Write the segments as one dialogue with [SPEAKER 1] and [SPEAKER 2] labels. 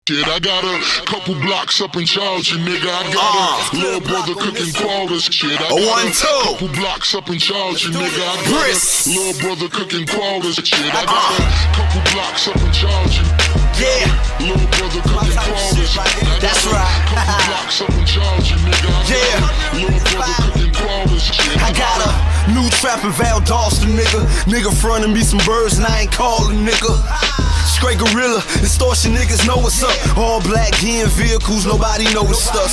[SPEAKER 1] Shit, I got a couple blocks up in Charleston, nigga. I got a little brother cooking quarters. Shit, I got a couple blocks up in Charleston, nigga. I got a little brother cooking quarters. Shit, I got a couple blocks up in Charleston.
[SPEAKER 2] Yeah,
[SPEAKER 1] little brother cooking quarters.
[SPEAKER 2] That's right.
[SPEAKER 1] Couple blocks up in Charleston, nigga.
[SPEAKER 2] Yeah,
[SPEAKER 1] little brother cooking quarters. Shit,
[SPEAKER 2] I got a new trap in Valdosta, nigga. Nigga frontin' me some birds and I ain't callin', nigga. Straight gorilla, extortion niggas know what's up. All black in vehicles, nobody know it's us.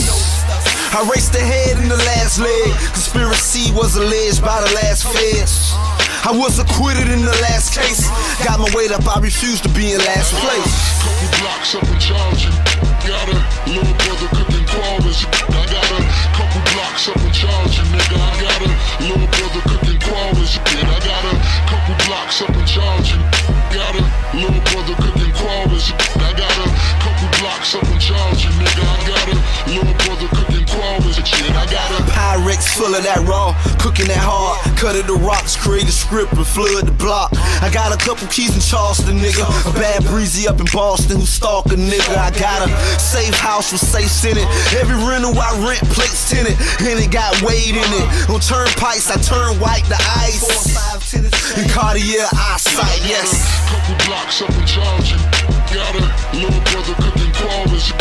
[SPEAKER 2] I raced ahead in the last leg. Conspiracy was alleged by the last feds. I was acquitted in the last case. Got my weight up, I refuse to be in last place.
[SPEAKER 1] Couple blocks up in Charleston. Got a little brother cooking quarters. I got a couple blocks up in Charleston, nigga. I got a little brother cooking quarters. I got a couple blocks up in Charleston. Got a little brother cooking quarters. I got a couple blocks up in Charleston, nigga. I got a little brother cooking quarters. I got a
[SPEAKER 2] Pyrex full of that raw, cooking that hard. Cut it to rocks, create a script and flood the block. I got a couple keys in Charleston, nigga. A bad breezy up in Boston who stalk a nigga. I got a safe house with safes in it. Every rental I rent plates tinted, and it got weight in it. On turnpikes I turn white to ice. And Cartier eyesight, yes.
[SPEAKER 1] Couple blocks up in Charleston. Got a little brother cooking quarters.